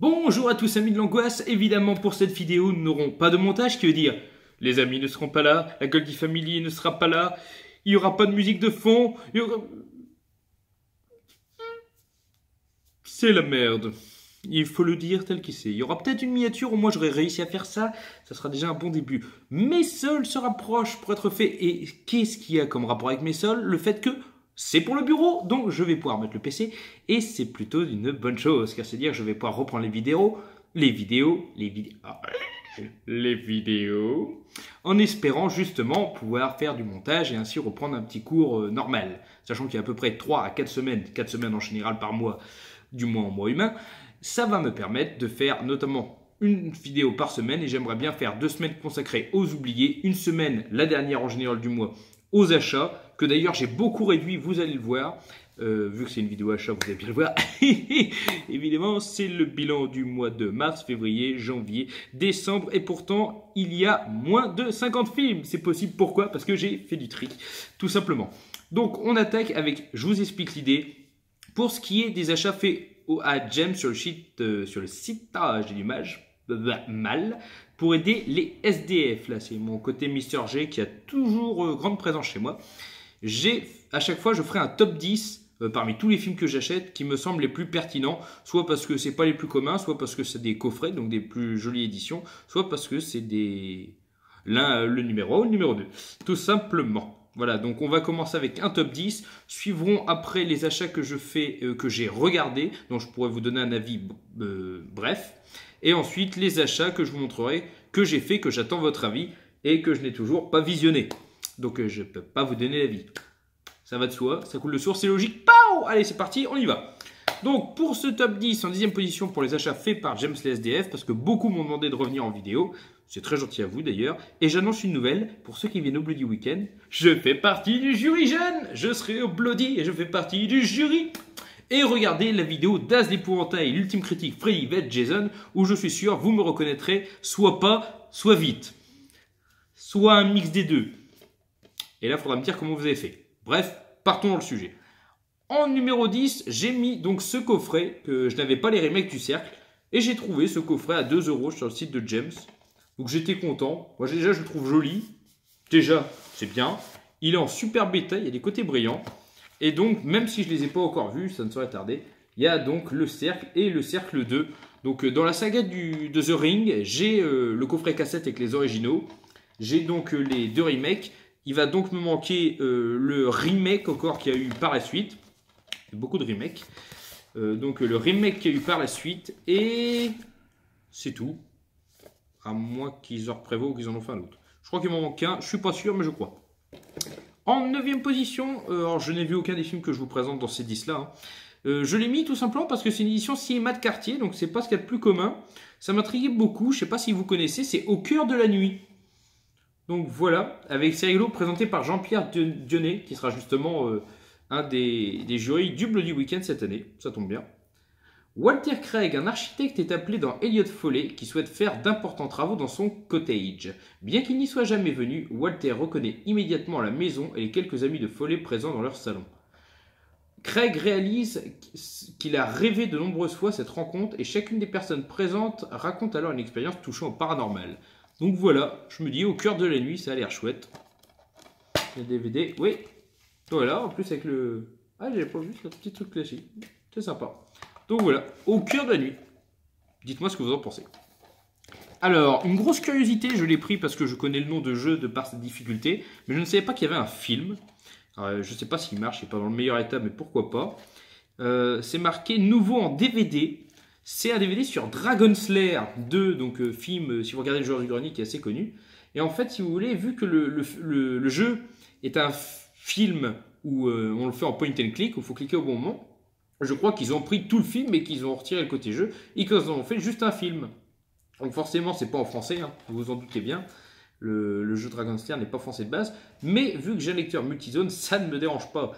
Bonjour à tous amis de l'angoisse, évidemment pour cette vidéo nous n'aurons pas de montage qui veut dire les amis ne seront pas là, la Goldie Family ne sera pas là, il n'y aura pas de musique de fond, c'est la merde. Il faut le dire tel qu'il c'est. Il y aura peut-être une miniature, au moins j'aurai réussi à faire ça, ça sera déjà un bon début. Mes sols se rapprochent pour être fait, et qu'est-ce qu'il y a comme rapport avec mes sols? Le fait que c'est pour le bureau, donc je vais pouvoir mettre le PC, et c'est plutôt une bonne chose, car c'est-à-dire que je vais pouvoir reprendre les vidéos, en espérant justement pouvoir faire du montage et ainsi reprendre un petit cours normal, sachant qu'il y a à peu près 3 à 4 semaines en général par mois, du moins en mois humain. Ça va me permettre de faire notamment une vidéo par semaine, et j'aimerais bien faire 2 semaines consacrées aux oubliés, une semaine, la dernière en général du mois, aux achats, que d'ailleurs j'ai beaucoup réduit, vous allez le voir, vu que c'est une vidéo achat, vous allez bien le voir. Évidemment, c'est le bilan du mois de mars, février, janvier, décembre, et pourtant, il y a moins de 50 films. C'est possible, pourquoi? Parce que j'ai fait du tri, tout simplement. Donc, on attaque avec, je vous explique l'idée, pour ce qui est des achats faits à Gem sur le site, j'ai du mal, pour aider les SDF. Là, c'est mon côté Mister G qui a toujours grande présence chez moi. À chaque fois, je ferai un top 10 parmi tous les films que j'achète qui me semblent les plus pertinents, soit parce que c'est pas les plus communs, soit parce que c'est des coffrets, donc des plus jolies éditions, soit parce que c'est le numéro 1 ou le numéro 2, tout simplement. Voilà, donc on va commencer avec un top 10, suivront après les achats que je fais, que j'ai regardés, dont je pourrais vous donner un avis bref, et ensuite les achats que je vous montrerai, que j'ai fait, que j'attends votre avis, et que je n'ai toujours pas visionné. Donc je ne peux pas vous donner l'avis. Ça va de soi, ça coule de source, c'est logique. Pow! Allez, c'est parti, on y va. Donc pour ce top 10, en 10e position pour les achats faits par James les SDF, parce que beaucoup m'ont demandé de revenir en vidéo. C'est très gentil à vous d'ailleurs. Et j'annonce une nouvelle, pour ceux qui viennent au Bloody Weekend, je fais partie du jury jeune. Je serai au Bloody et je fais partie du jury. Et regardez la vidéo d'Az l'épouvantail, l'ultime critique Freddy vs Jason, où je suis sûr vous me reconnaîtrez, soit pas, soit vite. Soit un mix des deux. Et là, il faudra me dire comment vous avez fait. Bref, partons dans le sujet. En numéro 10, j'ai mis donc ce coffret, que je n'avais pas les remakes du cercle, et j'ai trouvé ce coffret à 2 € sur le site de James. Donc j'étais content. Moi déjà, je le trouve joli. Déjà, c'est bien. Il est en super bêta, il y a des côtés brillants. Et donc, même si je ne les ai pas encore vus, ça ne saurait tarder, il y a donc le cercle et le cercle 2. Donc dans la saga de The Ring, j'ai le coffret cassette avec les originaux. J'ai donc les 2 remakes. Il va donc me manquer le remake encore qu'il y a eu par la suite. Il y a beaucoup de remakes. Donc le remake qu'il y a eu par la suite. Et c'est tout. À moins qu'ils en reprévoient ou qu'ils en ont fait un autre. Je crois qu'il m'en manque un. Je ne suis pas sûr, mais je crois. En 9e position, alors je n'ai vu aucun des films que je vous présente dans ces 10-là. Je l'ai mis tout simplement parce que c'est une édition cinéma de quartier. Donc c'est pas ce qu'il y a de plus commun. Ça m'intriguait beaucoup. Je ne sais pas si vous connaissez. C'est Au cœur de la nuit. Donc voilà, avec ces rigolos présentés par Jean-Pierre Dionnet, qui sera justement un des jurys du Bloody Weekend cette année, ça tombe bien. Walter Craig, un architecte, est appelé dans Elliot Foley, qui souhaite faire d'importants travaux dans son cottage. Bien qu'il n'y soit jamais venu, Walter reconnaît immédiatement la maison et les quelques amis de Foley présents dans leur salon. Craig réalise qu'il a rêvé de nombreuses fois cette rencontre, et chacune des personnes présentes raconte alors une expérience touchant au paranormal. Donc voilà, je me dis, Au cœur de la nuit, ça a l'air chouette. Le DVD, oui. Voilà, en plus avec le... Ah, j'avais pas vu ce petit truc classique. C'est sympa. Donc voilà, Au cœur de la nuit. Dites-moi ce que vous en pensez. Alors, une grosse curiosité, je l'ai pris parce que je connais le nom de jeu de par sa difficulté, mais je ne savais pas qu'il y avait un film. Alors, je ne sais pas s'il marche, il n'est pas dans le meilleur état, mais pourquoi pas. C'est marqué nouveau en DVD. C'est un DVD sur Dragon Slayer 2, donc film, si vous regardez le joueur du grenier, qui est assez connu. Et en fait, si vous voulez, vu que le jeu est un film où on le fait en point and click, où il faut cliquer au bon moment, je crois qu'ils ont pris tout le film et qu'ils ont retiré le côté jeu et qu'ils ont fait juste un film. Donc forcément, c'est pas en français, hein, vous vous en doutez bien. Le jeu Dragon Slayer n'est pas français de base, mais vu que j'ai un lecteur multizone, ça ne me dérange pas.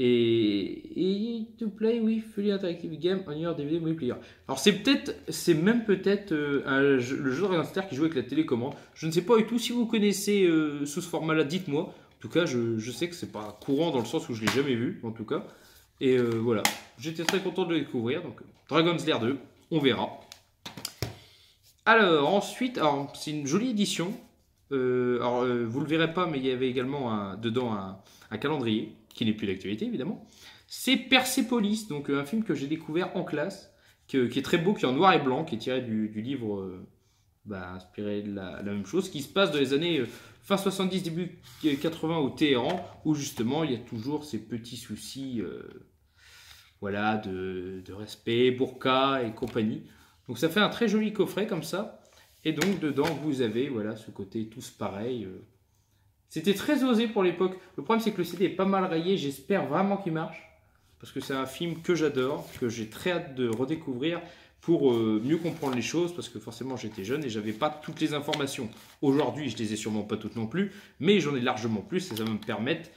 Et to play with fully interactive game on your DVD multiplayer. Alors c'est même peut-être le jeu de Dragon Slayer qui joue avec la télécommande. Je ne sais pas du tout. Si vous connaissez sous ce format-là, dites-moi. En tout cas, je sais que c'est pas courant dans le sens où je l'ai jamais vu, en tout cas. Et voilà, j'étais très content de le découvrir. Donc Dragon Slayer 2, On verra. Alors, ensuite, c'est une jolie édition. Vous le verrez pas, mais il y avait également dedans un calendrier, qui n'est plus d'actualité, évidemment. C'est Persepolis, donc un film que j'ai découvert en classe, qui est très beau, qui est en noir et blanc, qui est tiré du livre inspiré de la même chose, qui se passe dans les années fin 70, début 80 au Téhéran, où justement il y a toujours ces petits soucis voilà, de respect, burqa et compagnie. Donc ça fait un très joli coffret comme ça. Et donc dedans vous avez voilà, ce côté tous pareil. C'était très osé pour l'époque. Le problème c'est que le CD est pas mal rayé, j'espère vraiment qu'il marche. Parce que c'est un film que j'adore, que j'ai très hâte de redécouvrir pour mieux comprendre les choses, parce que forcément j'étais jeune et j'avais pas toutes les informations. Aujourd'hui je les ai sûrement pas toutes non plus, mais j'en ai largement plus et ça va me permettre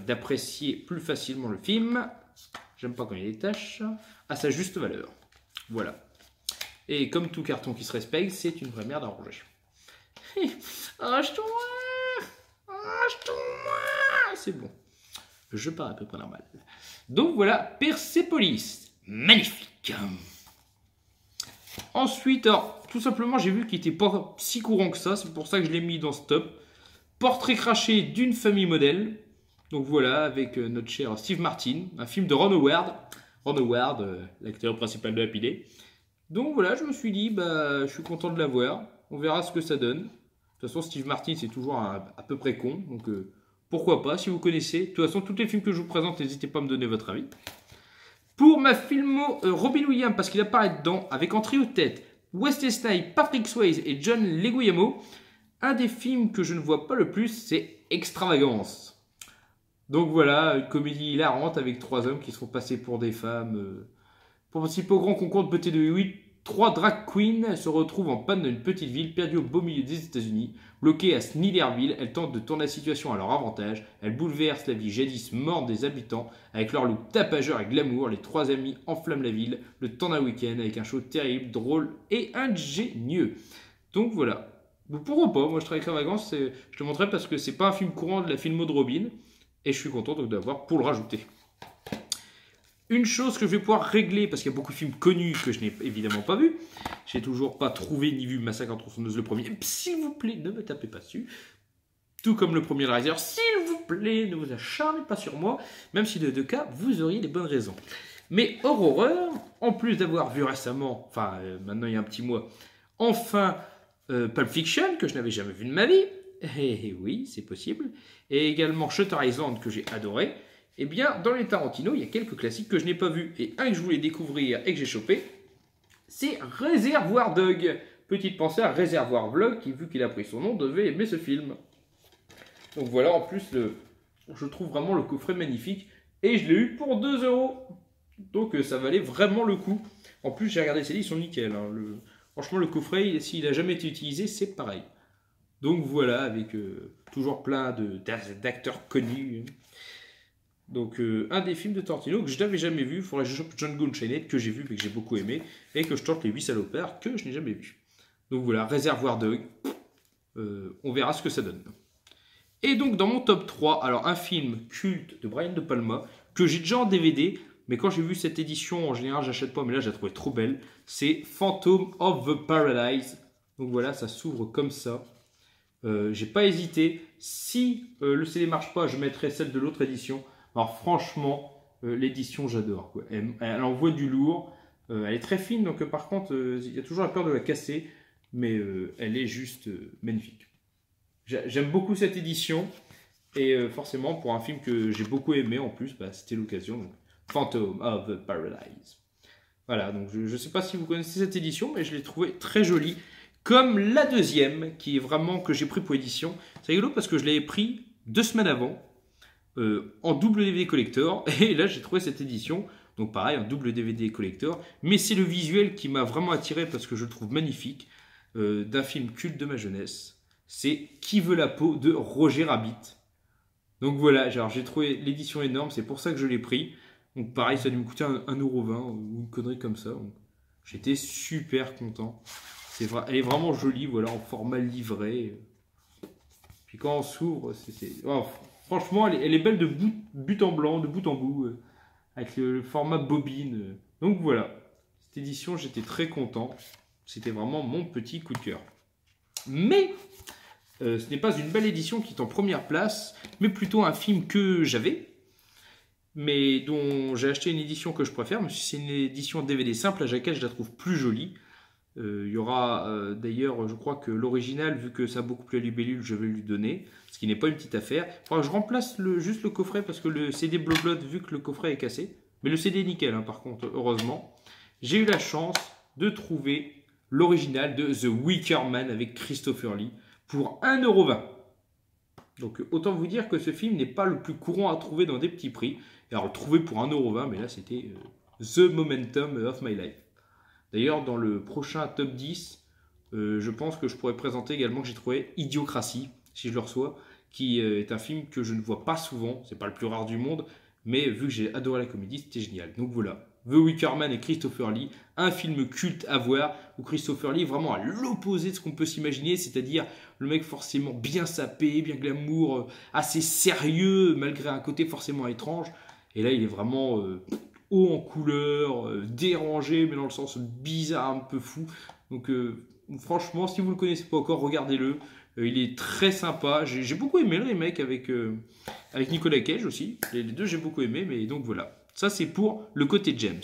d'apprécier plus facilement le film. J'aime pas quand il y a des taches, à sa juste valeur. Voilà. Et comme tout carton qui se respecte, c'est une vraie merde à ranger. C'est bon. Je pars à peu près normal. Donc voilà, Persepolis. Magnifique. Ensuite, alors, tout simplement, j'ai vu qu'il n'était pas si courant que ça. C'est pour ça que je l'ai mis dans ce top. Portrait craché d'une famille modèle. Donc voilà, avec notre cher Steve Martin. Un film de Ron Howard. Ron Howard, l'acteur principal de Happy Day. Donc voilà, je me suis dit, je suis content de l'avoir. On verra ce que ça donne. De toute façon, Steve Martin, c'est toujours à peu près con. Donc pourquoi pas, si vous connaissez. De toute façon, tous les films que je vous présente, n'hésitez pas à me donner votre avis. Pour ma filmo, Robin Williams, parce qu'il apparaît dedans, avec en trio de tête Wesley Snipes, Patrick Swayze et John Leguizamo, un des films que je ne vois pas le plus, c'est Extravagance. Donc voilà, une comédie hilarante avec trois hommes qui se font passer pour des femmes. Pour participer au grand concours de beauté de Hollywood, trois drag queens se retrouvent en panne dans une petite ville perdue au beau milieu des États-Unis. Bloquées à Snyderville, elles tentent de tourner la situation à leur avantage. Elles bouleversent la vie jadis morte des habitants. Avec leur look tapageur et glamour, les trois amies enflamment la ville le temps d'un week-end avec un show terrible, drôle et ingénieux. Donc voilà. Pourquoi pas, moi je travaille Extravagance, je te montrerai parce que c'est pas un film courant de la filmo de Robin. Et je suis content d'avoir pour le rajouter. Une chose que je vais pouvoir régler, parce qu'il y a beaucoup de films connus que je n'ai évidemment pas vus. J'ai toujours pas trouvé ni vu Massacre à la tronçonneuse le premier. S'il vous plaît, ne me tapez pas dessus. Tout comme le premier Riser, s'il vous plaît, ne vous acharnez pas sur moi. Même si dans les deux cas, vous auriez des bonnes raisons. Mais hors horreur, en plus d'avoir vu récemment, maintenant il y a un petit mois, enfin Pulp Fiction, que je n'avais jamais vu de ma vie. Et oui, c'est possible. Et également Shutter Island, que j'ai adoré. Eh bien, dans les Tarantino, il y a quelques classiques que je n'ai pas vus. Et un que je voulais découvrir et que j'ai chopé, c'est Réservoir Dog. Petite pensée à Réservoir Vlog, qui, vu qu'il a pris son nom, devait aimer ce film. Donc voilà, en plus, je trouve vraiment le coffret magnifique. Et je l'ai eu pour 2 €. Donc ça valait vraiment le coup. En plus, j'ai regardé ces livres, ils sont nickel. Hein. Franchement, le coffret, s'il n'a jamais été utilisé, c'est pareil. Donc voilà, avec toujours plein d'acteurs connus. Donc un des films de Tarantino que je n'avais jamais vu, il faudrait que je chope Django Unchained, que j'ai vu mais que j'ai beaucoup aimé, et que je tente les 8 salopards que je n'ai jamais vu. Donc voilà, Réservoir Dog, on verra ce que ça donne. Et donc dans mon top 3, alors un film culte de Brian De Palma, que j'ai déjà en DVD, mais quand j'ai vu cette édition, en général j'achète pas, mais là je la trouvais trop belle, c'est Phantom of the Paradise. Donc voilà, ça s'ouvre comme ça. J'ai pas hésité, si le CD marche pas, je mettrai celle de l'autre édition. Alors franchement, l'édition j'adore. Elle envoie du lourd, elle est très fine, donc par contre, il y a toujours la peur de la casser, mais elle est juste magnifique. J'aime beaucoup cette édition, et forcément pour un film que j'ai beaucoup aimé en plus, c'était l'occasion. Phantom of the Paradise. Voilà, donc je ne sais pas si vous connaissez cette édition, mais je l'ai trouvée très jolie. Comme la deuxième, qui est vraiment que j'ai pris pour édition. C'est rigolo parce que je l'avais pris 2 semaines avant, en double DVD collector. Et là, j'ai trouvé cette édition. Donc pareil, un double DVD collector. Mais c'est le visuel qui m'a vraiment attiré parce que je le trouve magnifique. D'un film culte de ma jeunesse. C'est Qui veut la peau de Roger Rabbit. Donc voilà, j'ai trouvé l'édition énorme. C'est pour ça que je l'ai pris. Donc pareil, ça a dû me coûter 1,20 € ou une connerie comme ça. J'étais super content. Elle est vraiment jolie, voilà, en format livré. Puis quand on s'ouvre, franchement, elle est belle de but en blanc, de bout en bout, avec le format bobine. Donc voilà, cette cette édition, j'étais très content. C'était vraiment mon petit coup de cœur. Mais ce n'est pas une belle édition qui est en première place, mais plutôt un film que j'avais, mais dont j'ai acheté une édition que je préfère. Mais c'est une édition DVD simple, la jaquette, je la trouve plus jolie. Il y aura d'ailleurs, je crois que l'original, vu que ça a beaucoup plu à Libellule, je vais lui donner, ce qui n'est pas une petite affaire. Enfin, je remplace juste le coffret parce que le CD Blue Blood, vu que le coffret est cassé, mais le CD est nickel, hein, par contre, heureusement. J'ai eu la chance de trouver l'original de The Wicker Man avec Christopher Lee pour 1,20 €. Donc autant vous dire que ce film n'est pas le plus courant à trouver dans des petits prix. Et alors le trouver pour 1,20 €, mais là c'était The Momentum of My Life. D'ailleurs dans le prochain top 10, je pense que je pourrais présenter également que j'ai trouvé Idiocratie, si je le reçois, qui est un film que je ne vois pas souvent, c'est pas le plus rare du monde, mais vu que j'ai adoré la comédie, c'était génial. Donc voilà, The Wicker Man et Christopher Lee, un film culte à voir, où Christopher Lee est vraiment à l'opposé de ce qu'on peut s'imaginer, c'est-à-dire le mec forcément bien sapé, bien glamour, assez sérieux, malgré un côté forcément étrange. Et là, il est vraiment haut en couleur, dérangé, mais dans le sens bizarre, un peu fou. Donc franchement, si vous ne le connaissez pas encore, regardez-le. Il est très sympa. J'ai beaucoup aimé le remake avec Nicolas Cage aussi. Les deux, j'ai beaucoup aimé, mais donc voilà. Ça, c'est pour le côté James.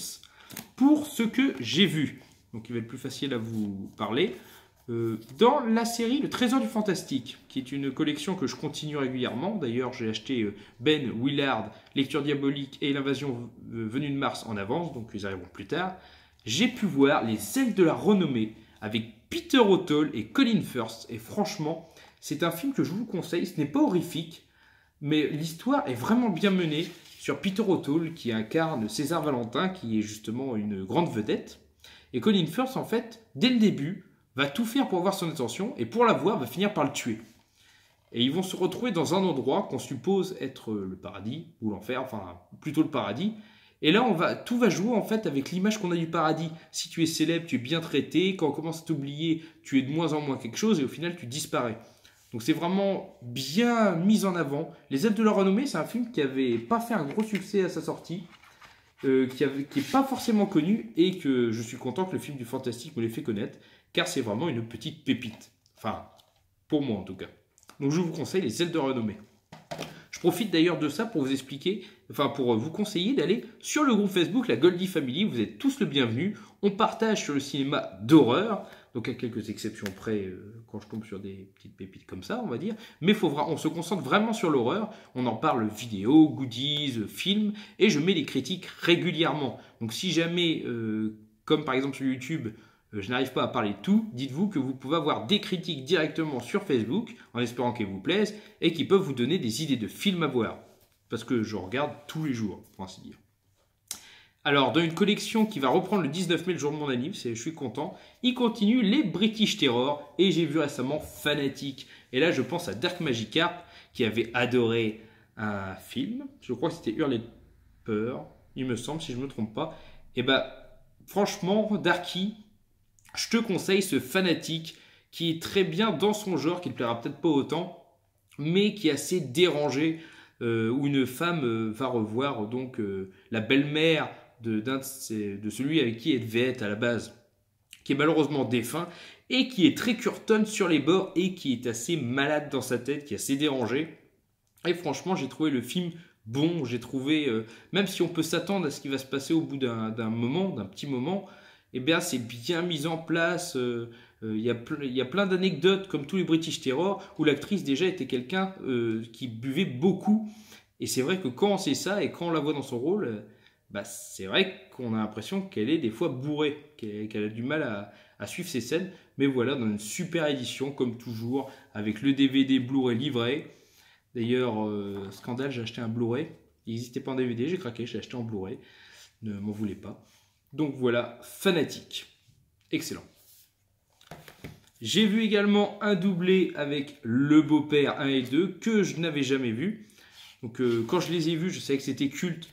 Pour ce que j'ai vu, donc il va être plus facile à vous parler, dans la série Le Trésor du Fantastique, qui est une collection que je continue régulièrement. D'ailleurs, j'ai acheté Ben Willard, Lecture Diabolique et L'Invasion venue de Mars en avance, donc ils arriveront plus tard. J'ai pu voir Les Ailes de la Renommée avec Peter O'Toole et Colin Firth. Et franchement, c'est un film que je vous conseille. Ce n'est pas horrifique, mais l'histoire est vraiment bien menée sur Peter O'Toole qui incarne César Valentin, qui est justement une grande vedette. Et Colin Firth, en fait, dès le début, va tout faire pour avoir son attention et pour l'avoir, va finir par le tuer. Et ils vont se retrouver dans un endroit qu'on suppose être le paradis ou l'enfer, enfin plutôt le paradis. Et là, tout va jouer en fait avec l'image qu'on a du paradis. Si tu es célèbre, tu es bien traité. Quand on commence à t'oublier, tu es de moins en moins quelque chose et au final, tu disparais. Donc c'est vraiment bien mis en avant. Les Ailes de la Renommée, c'est un film qui n'avait pas fait un gros succès à sa sortie, qui n'est pas forcément connu et que je suis content que le film du Fantastique me l'ait fait connaître, car c'est vraiment une petite pépite. Enfin, pour moi en tout cas. Donc je vous conseille Les Ailes de la Renommée. Je profite d'ailleurs de ça pour vous expliquer, enfin pour vous conseiller d'aller sur le groupe Facebook, la Goldie Family. Vous êtes tous le bienvenu. On partage sur le cinéma d'horreur, donc à quelques exceptions près, quand je tombe sur des petites pépites comme ça, on va dire. Mais on se concentre vraiment sur l'horreur. On en parle vidéo, goodies, films, et je mets des critiques régulièrement. Donc si jamais, comme par exemple sur YouTube, je n'arrive pas à parler de tout, dites-vous que vous pouvez avoir des critiques directement sur Facebook, en espérant qu'elles vous plaisent, et qui peuvent vous donner des idées de films à voir. Parce que je regarde tous les jours, pour ainsi dire. Alors, dans une collection qui va reprendre le 19 mai, le jour de mon anniv, je suis content, il continue les British Terror, et j'ai vu récemment Fanatic. Et là, je pense à Dark Magikarp, qui avait adoré un film, je crois que c'était Hurler de peur, il me semble, si je ne me trompe pas. Et bah, franchement, Darky, je te conseille ce Fanatic qui est très bien dans son genre, qui ne plaira peut-être pas autant, mais qui est assez dérangé, où une femme va revoir donc la belle-mère de celui avec qui elle devait être à la base, qui est malheureusement défunt, et qui est très Curton sur les bords, et qui est assez malade dans sa tête, qui est assez dérangé. Et franchement, j'ai trouvé le film bon, j'ai trouvé, même si on peut s'attendre à ce qui va se passer au bout d'un petit moment, eh bien, c'est bien mis en place. Il y a plein d'anecdotes, comme tous les British Terror, où l'actrice déjà était quelqu'un qui buvait beaucoup. Et c'est vrai que quand on sait ça et quand on la voit dans son rôle, c'est vrai qu'on a l'impression qu'elle est des fois bourrée, qu'elle a du mal à suivre ses scènes. Mais voilà, dans une super édition, comme toujours, avec le DVD Blu-ray livré. D'ailleurs, scandale, j'ai acheté un Blu-ray. Il n'existait pas en DVD, j'ai craqué, j'ai acheté en Blu-ray. Ne m'en voulez pas. Donc voilà, Fanatic. Excellent. J'ai vu également un doublé avec Le Beau-Père 1 et 2 que je n'avais jamais vu. Donc quand je les ai vus, je savais que c'était culte.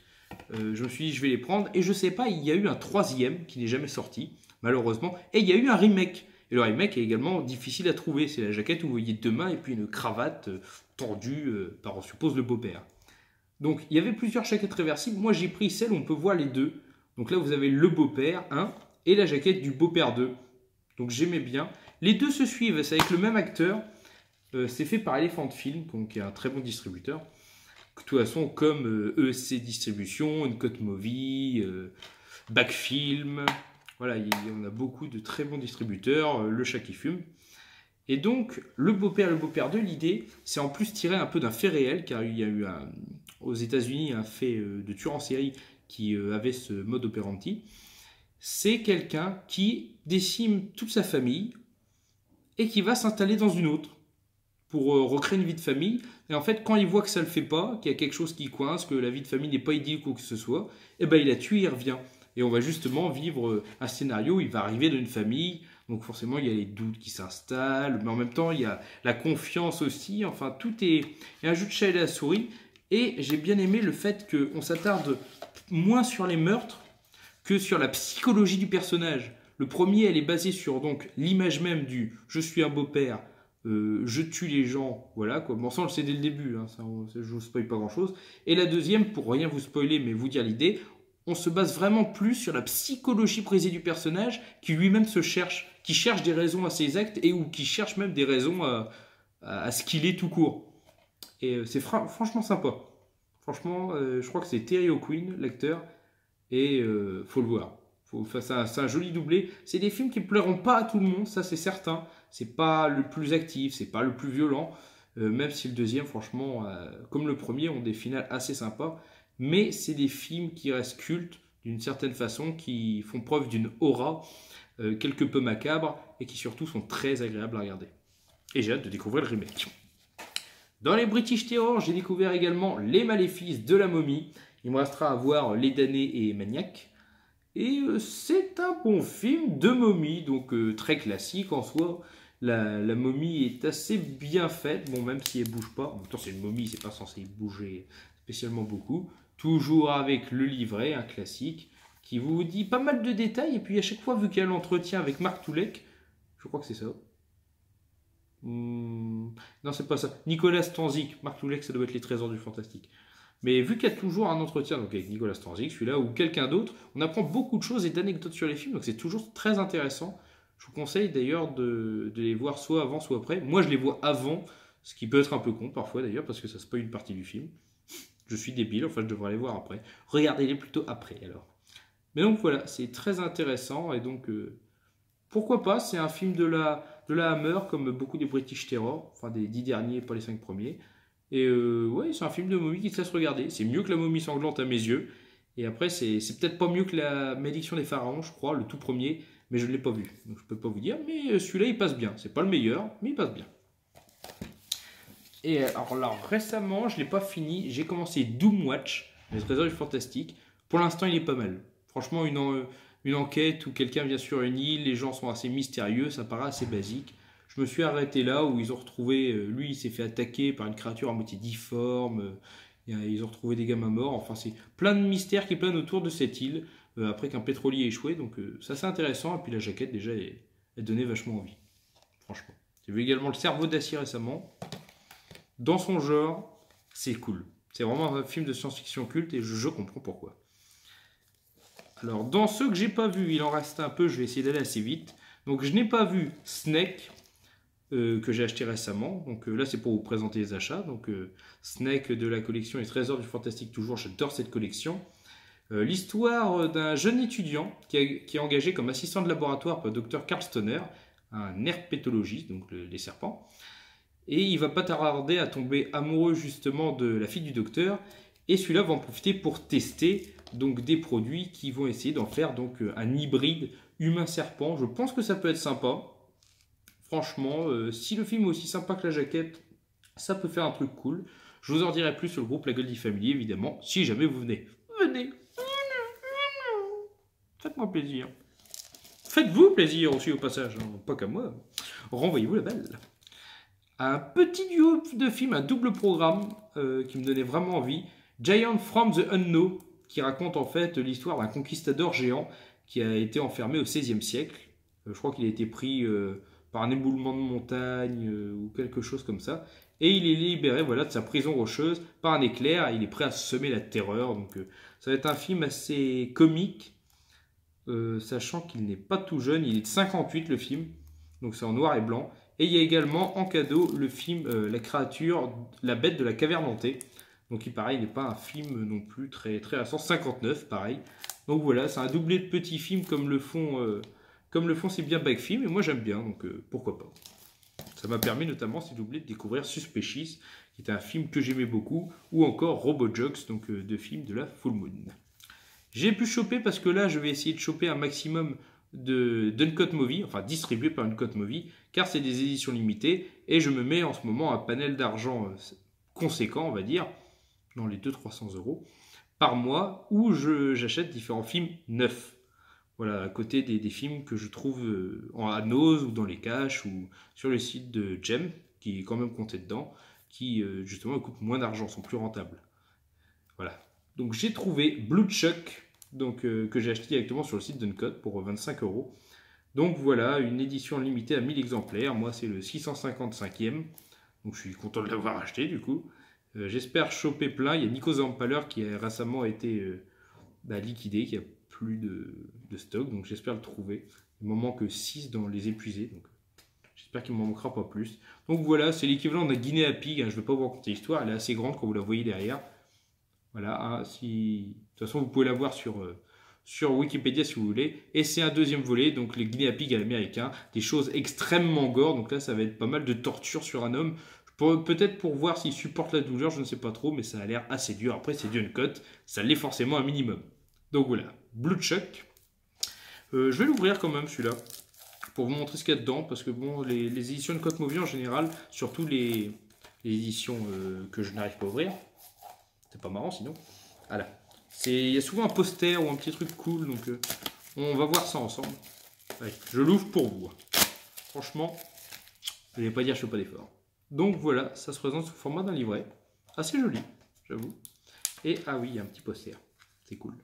Je me suis dit, je vais les prendre. Et je ne sais pas, il y a eu un troisième qui n'est jamais sorti, malheureusement. Et il y a eu un remake. Et le remake est également difficile à trouver. C'est la jaquette où vous voyez deux mains et puis une cravate tordue par, on suppose, le beau-père. Donc il y avait plusieurs jaquettes réversibles. Moi j'ai pris celle où on peut voir les deux. Donc là vous avez Le Beau-Père 1 et la jaquette du Beau-Père 2. Donc j'aimais bien. Les deux se suivent, c'est avec le même acteur. C'est fait par Elephant Film, donc qui est un très bon distributeur. De toute façon, comme ESC Distribution, Uncut Movie, Backfilm, voilà, on a beaucoup de très bons distributeurs, Le Chat qui fume. Et donc, le Beau-Père 2, l'idée, c'est en plus tiré un peu d'un fait réel, car il y a eu aux États-Unis un fait de tueur en série qui avait ce mode operandi. C'est quelqu'un qui décime toute sa famille et qui va s'installer dans une autre pour recréer une vie de famille. Et en fait, quand il voit que ça ne le fait pas, qu'il y a quelque chose qui coince, que la vie de famille n'est pas idyllique ou que ce soit, eh ben, il a tué, il revient. Et on va justement vivre un scénario où il va arriver dans une famille, donc forcément il y a les doutes qui s'installent, mais en même temps il y a la confiance aussi, enfin tout est un jeu de chat et de la souris. Et j'ai bien aimé le fait qu'on s'attarde moins sur les meurtres que sur la psychologie du personnage. Le premier, elle est basée sur donc l'image même du « je suis un beau-père », je tue les gens, voilà, quoi. Bon, ça on le sait dès le début, hein, ça, je ne vous spoil pas grand chose. Et la deuxième, pour rien vous spoiler, mais vous dire l'idée, on se base vraiment plus sur la psychologie brisée du personnage qui lui-même se cherche, qui cherche des raisons à ses actes et ou qui cherche même des raisons à ce qu'il est tout court. Et c'est franchement sympa. Franchement, je crois que c'est Terry O'Quinn, l'acteur, et faut le voir. C'est un joli doublé. C'est des films qui ne plairont pas à tout le monde, ça c'est certain. C'est pas le plus actif, c'est pas le plus violent, même si le deuxième, franchement, comme le premier, ont des finales assez sympas. Mais c'est des films qui restent cultes d'une certaine façon, qui font preuve d'une aura quelque peu macabre et qui surtout sont très agréables à regarder. Et j'ai hâte de découvrir le remake. Dans les British Terror, j'ai découvert également Les Maléfices de la Momie. Il me restera à voir Les Damnés et Maniac. Et c'est un bon film de momie, donc très classique en soi. La momie est assez bien faite, bon, même si elle ne bouge pas. En même temps, c'est une momie, c'est pas censé bouger spécialement beaucoup. Toujours avec le livret, un classique, qui vous dit pas mal de détails. Et puis à chaque fois, vu qu'il y a l'entretien avec Marc Toulek, je crois que c'est ça. Non, c'est pas ça. Nicolas Stanzik. Marc Toulek, ça doit être les Trésors du Fantastique. Mais vu qu'il y a toujours un entretien donc avec Nicolas Stanzik, celui-là, ou quelqu'un d'autre, on apprend beaucoup de choses et d'anecdotes sur les films, donc c'est toujours très intéressant. Je vous conseille d'ailleurs de les voir soit avant, soit après. Moi, je les vois avant, ce qui peut être un peu con parfois d'ailleurs, parce que ça spoil une partie du film. Je suis débile, enfin je devrais les voir après. Regardez-les plutôt après alors. Mais donc voilà, c'est très intéressant et donc pourquoi pas, c'est un film de la Hammer comme beaucoup des British Terror, enfin des 10 derniers, pas les 5 premiers. Et ouais, c'est un film de momie qui se laisse regarder. C'est mieux que La Momie Sanglante à mes yeux. Et après, c'est peut-être pas mieux que La Malédiction des Pharaons, je crois, le tout premier, mais je ne l'ai pas vu. Donc je peux pas vous dire, mais celui-là, il passe bien. C'est pas le meilleur, mais il passe bien. Et alors là, récemment, je ne l'ai pas fini. J'ai commencé Doom Watch, les Trésors du Fantastique. Pour l'instant, il est pas mal. Franchement, une enquête où quelqu'un vient sur une île, les gens sont assez mystérieux, ça paraît assez basique. Je me suis arrêté là où ils ont retrouvé, lui il s'est fait attaquer par une créature à moitié difforme, ils ont retrouvé des gamins morts, enfin c'est plein de mystères qui planent autour de cette île, après qu'un pétrolier ait échoué, donc ça c'est intéressant, et puis la jaquette déjà elle donnait vachement envie, franchement. J'ai vu également Le Cerveau d'Acier récemment, dans son genre, c'est cool. C'est vraiment un film de science-fiction culte et je comprends pourquoi. Alors dans ceux que j'ai pas vus, il en reste un peu, je vais essayer d'aller assez vite. Donc je n'ai pas vu Snake, que j'ai acheté récemment. Donc là, c'est pour vous présenter les achats. Donc Snake de la collection Les Trésors du Fantastique, toujours, j'adore cette collection. L'histoire d'un jeune étudiant qui est engagé comme assistant de laboratoire par le docteur Karl Stoner, un herpétologiste, donc les serpents. Et il va pas tarder à tomber amoureux justement de la fille du docteur. Et celui-là va en profiter pour tester donc des produits qui vont essayer d'en faire donc un hybride humain-serpent. Je pense que ça peut être sympa. Franchement, si le film est aussi sympa que la jaquette, ça peut faire un truc cool. Je vous en dirai plus sur le groupe La Goldie Family, évidemment, si jamais vous venez. Venez. Faites-moi plaisir. Faites-vous plaisir aussi au passage, hein, pas qu'à moi. Renvoyez-vous la balle. Un petit duo de films, un double programme qui me donnait vraiment envie. Giant from the Unknown, qui raconte en fait l'histoire d'un conquistador géant qui a été enfermé au XVIe siècle. Je crois qu'il a été pris par un éboulement de montagne ou quelque chose comme ça. Et il est libéré voilà, de sa prison rocheuse par un éclair et il est prêt à semer la terreur. Donc ça va être un film assez comique, sachant qu'il n'est pas tout jeune, il est de 58 le film, donc c'est en noir et blanc. Et il y a également en cadeau le film La créature, la bête de la caverne hantée. Donc il pareil, il n'est pas un film non plus très récent, 59 pareil. Donc voilà, c'est un doublé de petits films comme le font ces bien back films, et moi j'aime bien, donc pourquoi pas. Ça m'a permis notamment, ces doublés, de découvrir Suspicious, qui était un film que j'aimais beaucoup, ou encore Robojox, donc deux films de la Full Moon. J'ai pu choper parce que là, je vais essayer de choper un maximum d'Uncut Movie, enfin distribué par Uncut Movie, car c'est des éditions limitées, et je me mets en ce moment un panel d'argent conséquent, on va dire, dans les 200-300 euros par mois, où j'achète différents films neufs. Voilà, à côté des films que je trouve à Nose ou dans les caches ou sur le site de Gem, qui est quand même compté dedans, qui justement coûtent moins d'argent, sont plus rentables. Voilà. Donc j'ai trouvé Bloodchuck, donc, que j'ai acheté directement sur le site d'Uncut pour 25 euros. Donc voilà, une édition limitée à 1000 exemplaires. Moi, c'est le 655e. Donc je suis content de l'avoir acheté du coup. J'espère choper plein. Il y a Nico Zampaler qui a récemment été liquidé, qui a plus de stock. Donc j'espère le trouver. Il m'en manque 6 dans les épuisés. Donc j'espère qu'il ne m'en manquera pas plus. Donc voilà, c'est l'équivalent d'un Guinea Pig. Hein. Je ne vais pas vous raconter l'histoire. Elle est assez grande quand vous la voyez derrière. Voilà, hein, de toute façon, vous pouvez la voir sur Wikipédia si vous voulez. Et c'est un deuxième volet, donc les Guinea Pigs à l'américain. Des choses extrêmement gore. Donc là, ça va être pas mal de torture sur un homme. Peut-être pour voir s'il supporte la douleur, je ne sais pas trop, mais ça a l'air assez dur. Après, c'est du uncut, ça l'est forcément un minimum. Donc voilà, Bloodchuck. Je vais l'ouvrir quand même celui-là, pour vous montrer ce qu'il y a dedans, parce que bon, les éditions de Uncut Movie en général, surtout les éditions que je n'arrive pas à ouvrir, c'est pas marrant sinon. Voilà. Il y a souvent un poster ou un petit truc cool, donc on va voir ça ensemble. Allez, je l'ouvre pour vous. Franchement, je ne vais pas dire que je ne fais pas d'effort. Donc voilà, ça se présente sous format d'un livret. Assez joli, j'avoue. Et ah oui, il y a un petit poster. C'est cool.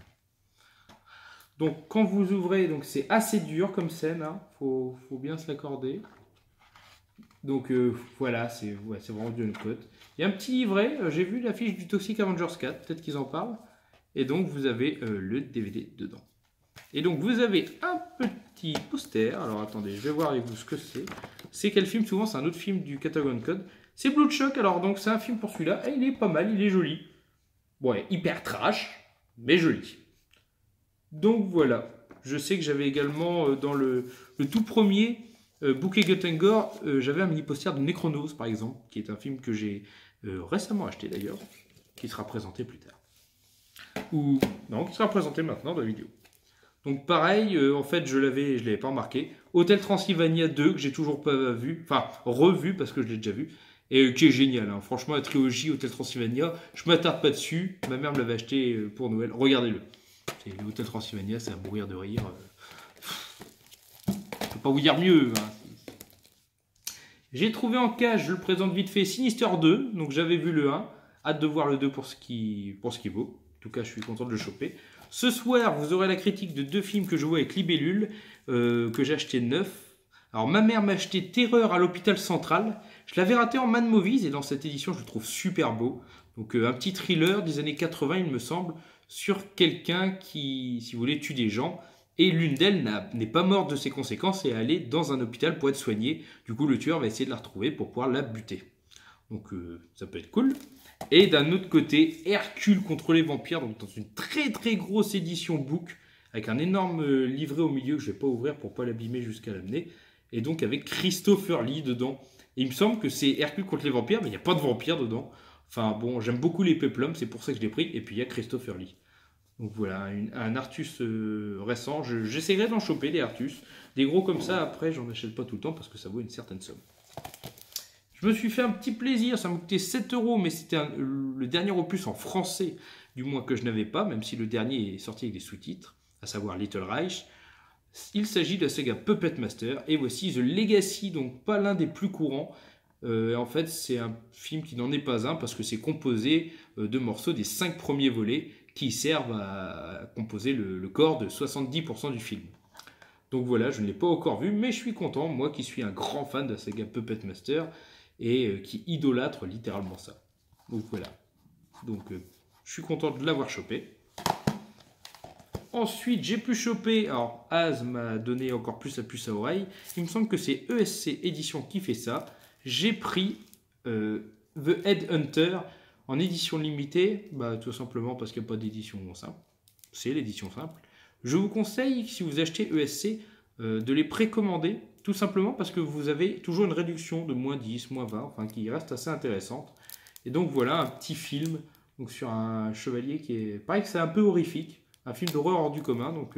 Donc quand vous ouvrez, donc c'est assez dur comme scène, hein. Faut bien se l'accorder. Donc voilà, c'est vraiment du uncut. Il y a un petit livret, j'ai vu l'affiche du Toxic Avengers 4, peut-être qu'ils en parlent. Et donc vous avez le DVD dedans. Et donc vous avez un petit poster. Alors attendez, je vais voir avec vous ce que c'est. C'est quel film? Souvent c'est un autre film du catalogue Uncut. C'est Bloodchuck, alors donc c'est un film pour celui-là. Et il est pas mal, il est joli. Ouais, hyper trash, mais joli. Donc voilà. Je sais que j'avais également dans le tout premier Bouquet Göttengor, j'avais un mini poster de Necronos par exemple, qui est un film que j'ai récemment acheté d'ailleurs, qui sera présenté plus tard. Ou non, qui sera présenté maintenant dans la vidéo. Donc pareil, en fait je l'avais pas remarqué. Hôtel Transylvania 2 que j'ai toujours pas vu, enfin revu parce que je l'ai déjà vu, et qui est génial. Hein. Franchement la trilogie Hôtel Transylvania, je m'attarde pas dessus. Ma mère me l'avait acheté pour Noël. Regardez-le. Hôtel Transylvania, c'est à mourir de rire. Je peux pas vous dire mieux. Hein. J'ai trouvé en cage, je le présente vite fait, Sinister 2. Donc j'avais vu le 1. Hâte de voir le 2 pour ce qu'il vaut. En tout cas, je suis content de le choper. Ce soir, vous aurez la critique de 2 films que je vois avec Libellule, que j'ai acheté neuf. Alors, ma mère m'a acheté Terreur à l'hôpital central. Je l'avais raté en Man Movies et dans cette édition, je le trouve super beau. Donc, un petit thriller des années 80, il me semble, sur quelqu'un qui, si vous voulez, tue des gens. Et l'une d'elles n'est pas morte de ses conséquences et est allée dans un hôpital pour être soignée. Du coup, le tueur va essayer de la retrouver pour pouvoir la buter. Donc, ça peut être cool. Et d'un autre côté, Hercule contre les vampires, donc dans une très très grosse édition book, avec un énorme livret au milieu que je ne vais pas ouvrir pour ne pas l'abîmer jusqu'à l'amener, et donc avec Christopher Lee dedans. Et il me semble que c'est Hercule contre les vampires, mais il n'y a pas de vampires dedans. Enfin bon, j'aime beaucoup les peplums, c'est pour ça que je l'ai pris, et puis il y a Christopher Lee. Donc voilà, un Artus récent, j'essaierai d'en choper des Artus. Des gros comme ça, après j'en achète pas tout le temps parce que ça vaut une certaine somme. Je me suis fait un petit plaisir, ça m'a coûté 7 €, mais c'était le dernier opus en français, du moins que je n'avais pas, même si le dernier est sorti avec des sous-titres, à savoir Little Reich. Il s'agit de la saga Puppet Master, et voici The Legacy, donc pas l'un des plus courants. En fait, c'est un film qui n'en est pas un, parce que c'est composé de morceaux des 5 premiers volets, qui servent à composer le corps de 70% du film. Donc voilà, je ne l'ai pas encore vu, mais je suis content, moi qui suis un grand fan de la saga Puppet Master, et qui idolâtre littéralement ça. Donc voilà. Donc je suis content de l'avoir chopé. Ensuite, j'ai pu choper, alors Az m'a donné encore plus la puce à oreille, il me semble que c'est ESC Édition qui fait ça. J'ai pris The Headhunter en édition limitée, tout simplement parce qu'il n'y a pas d'édition simple, c'est l'édition simple. Je vous conseille, si vous achetez ESC, de les précommander, tout simplement parce que vous avez toujours une réduction de moins 10, moins 20, enfin qui reste assez intéressante. Et donc voilà un petit film donc, sur un chevalier qui est, pareil que c'est un peu horrifique, un film d'horreur hors du commun, donc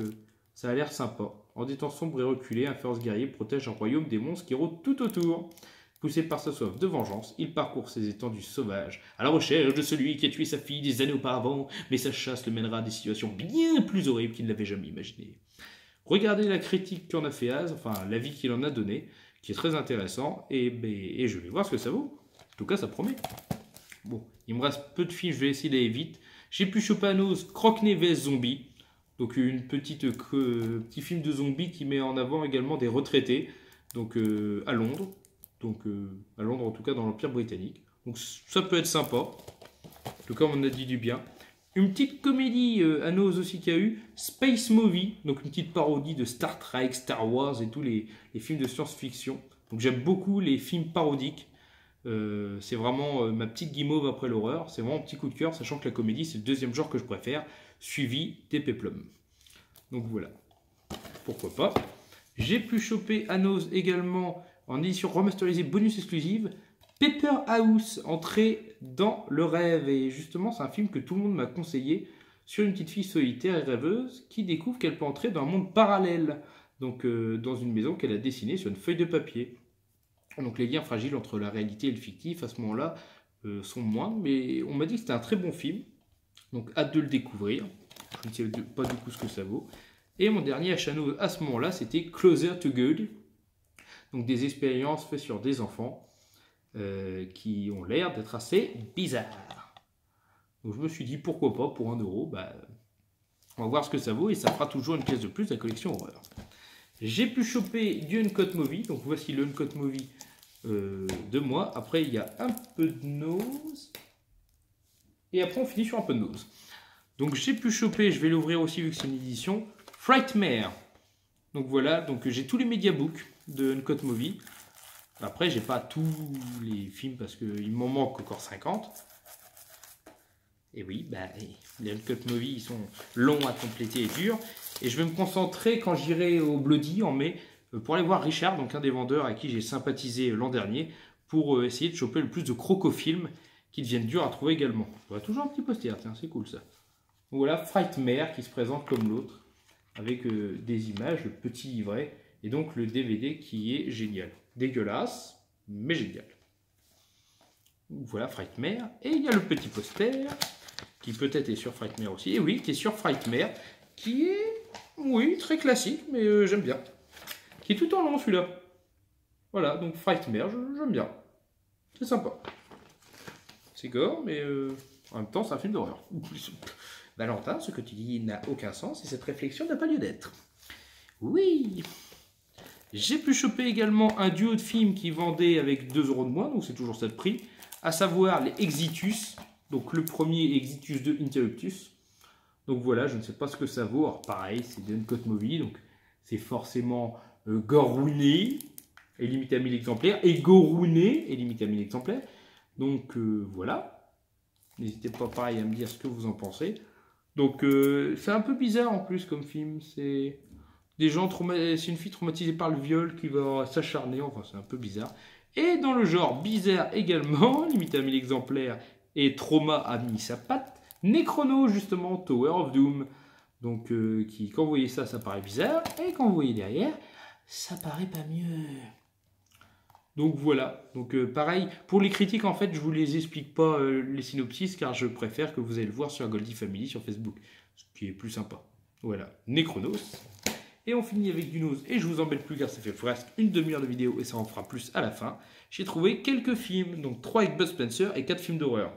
ça a l'air sympa. En des temps sombres et reculés, un féroce guerrier protège un royaume des monstres qui rôdent tout autour. Poussé par sa soif de vengeance, il parcourt ces étendues sauvages à la recherche de celui qui a tué sa fille des années auparavant, mais sa chasse le mènera à des situations bien plus horribles qu'il ne l'avait jamais imaginé. Regardez la critique qu'en a fait Az, enfin l'avis qu'il en a donné, qui est très intéressant, et je vais voir ce que ça vaut. En tout cas, ça promet. Bon, il me reste peu de films, je vais essayer d'aller vite. J'ai pu choper à Nose Croque-Nez vs Zombie, donc une petit film de zombies qui met en avant également des retraités, donc à Londres. Donc à Londres en tout cas dans l'Empire britannique. Donc ça peut être sympa. En tout cas on en a dit du bien. Une petite comédie à Nose aussi qu'il y a eu, Space Movie, donc une petite parodie de Star Trek, Star Wars et tous les films de science-fiction. Donc j'aime beaucoup les films parodiques. C'est vraiment ma petite guimauve après l'horreur. C'est vraiment un petit coup de cœur, sachant que la comédie c'est le deuxième genre que je préfère, suivi des péplums. Donc voilà, pourquoi pas. J'ai pu choper à Nose également en édition remasterisée bonus exclusive, Paper House, entrée dans le rêve. Et justement, c'est un film que tout le monde m'a conseillé sur une petite fille solitaire et rêveuse qui découvre qu'elle peut entrer dans un monde parallèle, donc dans une maison qu'elle a dessinée sur une feuille de papier. Donc les liens fragiles entre la réalité et le fictif à ce moment-là sont moindres, mais on m'a dit que c'était un très bon film, donc hâte de le découvrir. Je ne sais pas du coup ce que ça vaut. Et mon dernier achat à ce moment-là, c'était Closer to God. Donc des expériences faites sur des enfants qui ont l'air d'être assez bizarres. Donc je me suis dit pourquoi pas pour 1 euro, on va voir ce que ça vaut et ça fera toujours une pièce de plus de la collection horreur. J'ai pu choper du Uncut Movie, donc voici le Uncut Movie de moi. Après il y a un peu de Nose et après on finit sur un peu de Nose. Donc j'ai pu choper, je vais l'ouvrir aussi vu que c'est une édition, Frightmare. Donc voilà, donc j'ai tous les mediabooks de Uncut Movie. Après, j'ai pas tous les films parce qu'il m'en manque encore 50. Et oui, les Uncut Movie, ils sont longs à compléter et durs. Et je vais me concentrer quand j'irai au Bloody en mai pour aller voir Richard, donc un des vendeurs à qui j'ai sympathisé l'an dernier, pour essayer de choper le plus de crocofilms qui deviennent durs à trouver également. J'aurai toujours un petit poster, tiens, c'est cool ça. Donc voilà, Frightmare qui se présente comme l'autre, avec des images, le petit livret, et donc le DVD qui est génial. Dégueulasse, mais génial. Voilà Frightmare, et il y a le petit poster, qui peut-être est sur Frightmare aussi, et oui, qui est sur Frightmare, qui est, oui, très classique, mais j'aime bien. Qui est tout en long celui-là. Voilà, donc Frightmare, j'aime bien. C'est sympa. C'est gore, mais en même temps, c'est un film d'horreur. Valentin, ce que tu dis n'a aucun sens et cette réflexion n'a pas lieu d'être. Oui. J'ai pu choper également un duo de films qui vendait avec 2 € de moins, donc c'est toujours ça de prix, à savoir les Exitus. Donc le premier Exitus de Interruptus. Donc voilà, je ne sais pas ce que ça vaut. Alors pareil, c'est des Uncut Movie, donc c'est forcément gorouné et limité à 1000 exemplaires, et gorouné et limité à 1000 exemplaires. Donc voilà. N'hésitez pas pareil à me dire ce que vous en pensez. Donc c'est un peu bizarre en plus comme film. C'est des gens c'est une fille traumatisée par le viol qui va s'acharner. Enfin c'est un peu bizarre. Et dans le genre bizarre également, limité à 1000 exemplaires et Trauma a mis sa patte, Necrono justement, Tower of Doom. Donc quand vous voyez ça, ça paraît bizarre. Et quand vous voyez derrière, ça paraît pas mieux. Donc voilà, donc pareil, pour les critiques en fait je vous les explique pas les synopsis car je préfère que vous allez le voir sur Goldie Family sur Facebook, ce qui est plus sympa. Voilà, Necronos. Et on finit avec du Nose et je vous embête plus car ça fait presque une demi-heure de vidéo et ça en fera plus à la fin. J'ai trouvé quelques films, donc 3 avec Bud Spencer et 4 films d'horreur.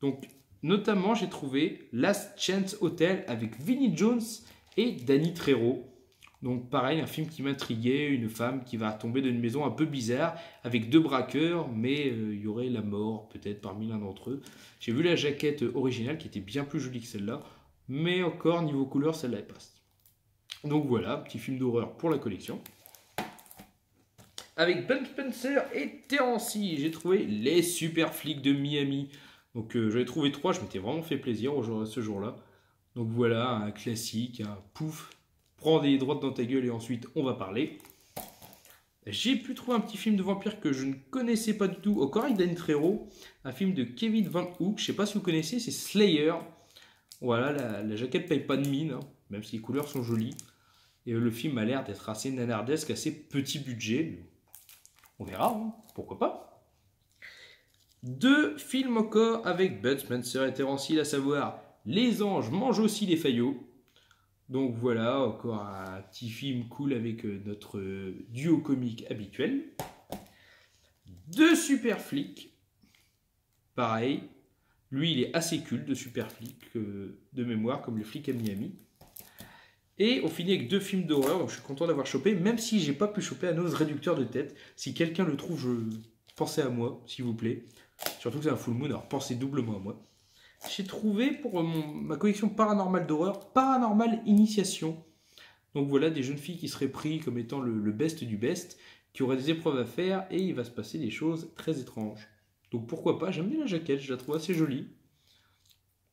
Donc notamment j'ai trouvé Last Chance Hotel avec Vinnie Jones et Danny Trejo. Donc pareil, un film qui m'intriguait, une femme qui va tomber dans une maison un peu bizarre avec 2 braqueurs, mais il y aurait la mort peut-être parmi l'un d'entre eux. J'ai vu la jaquette originale qui était bien plus jolie que celle-là. Mais encore, niveau couleur, celle-là, elle passe. Donc voilà, petit film d'horreur pour la collection. Avec Bud Spencer et Terence Hill, j'ai trouvé Les Super Flics de Miami. Donc j'en ai trouvé 3, je m'étais vraiment fait plaisir ce jour-là. Donc voilà, un classique, un pouf, prends des droites dans ta gueule et ensuite on va parler. J'ai pu trouver un petit film de vampire que je ne connaissais pas du tout, encore avec Danny Trejo, un film de Kevin Van Hook, je ne sais pas si vous connaissez, c'est Slayer. Voilà, la jaquette paye pas de mine, hein, même si les couleurs sont jolies. Et le film a l'air d'être assez nanardesque, assez petit budget. On verra, hein, pourquoi pas. 2 films encore avec Bud Spencer et Terence Hill, à savoir Les Anges mangent aussi les faillots. Donc voilà, encore un petit film cool avec notre duo comique habituel. 2 Super Flics. Pareil, lui il est assez culte de Super Flics de mémoire, comme le flic à Miami. Et on finit avec 2 films d'horreur, donc je suis content d'avoir chopé, même si j'ai pas pu choper un os réducteur de tête. Si quelqu'un le trouve, pensez à moi, s'il vous plaît. Surtout que c'est un full moon, alors pensez doublement à moi. J'ai trouvé pour ma collection paranormale d'horreur, Paranormal Initiation. Donc voilà, des jeunes filles qui seraient pris comme étant le best du best, qui auraient des épreuves à faire, et il va se passer des choses très étranges. Donc pourquoi pas, j'aime bien la jaquette, je la trouve assez jolie.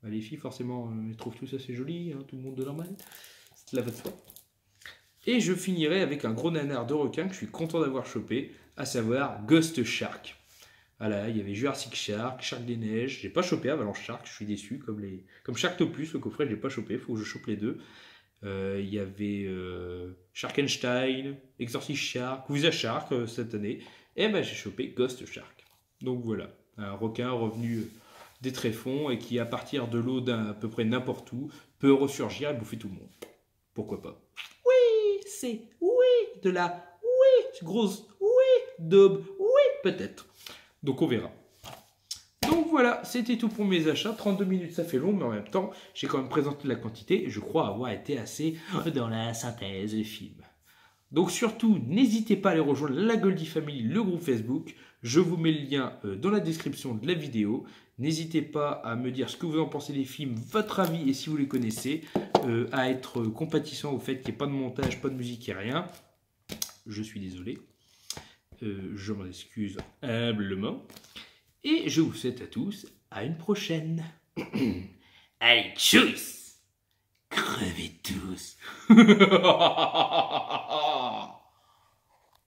Bah, les filles, forcément, elles trouvent tous assez jolies, hein, tout le monde de normal. C'est la va de soi. Et je finirai avec un gros nanar de requin que je suis content d'avoir chopé, à savoir Ghost Shark. Voilà, il y avait Jurassic Shark, Shark des Neiges. J'ai pas chopé Avalanche Shark, je suis déçu. Comme Sharktopus, le coffret, je l'ai pas chopé, il faut que je chope les 2. Il y avait Sharkenstein, Exorcist Shark, Ouija Shark cette année. Et ben j'ai chopé Ghost Shark. Donc voilà, un requin revenu des tréfonds et qui, à partir de l'eau d'à peu près n'importe où, peut ressurgir et bouffer tout le monde. Pourquoi pas? Oui, c'est oui, de la oui, grosse oui, daube, oui, peut-être. Donc on verra. Donc voilà, c'était tout pour mes achats. 32 minutes, ça fait long, mais en même temps, j'ai quand même présenté la quantité. Et je crois avoir été assez dans la synthèse des films. Donc surtout, n'hésitez pas à aller rejoindre la Goldie Family, le groupe Facebook. Je vous mets le lien dans la description de la vidéo. N'hésitez pas à me dire ce que vous en pensez des films, votre avis et si vous les connaissez. À être compatissant au fait qu'il n'y ait pas de montage, pas de musique et rien. Je suis désolé. Je m'en excuse humblement. Et je vous souhaite à tous à une prochaine. Allez, tchuss! Crevez tous!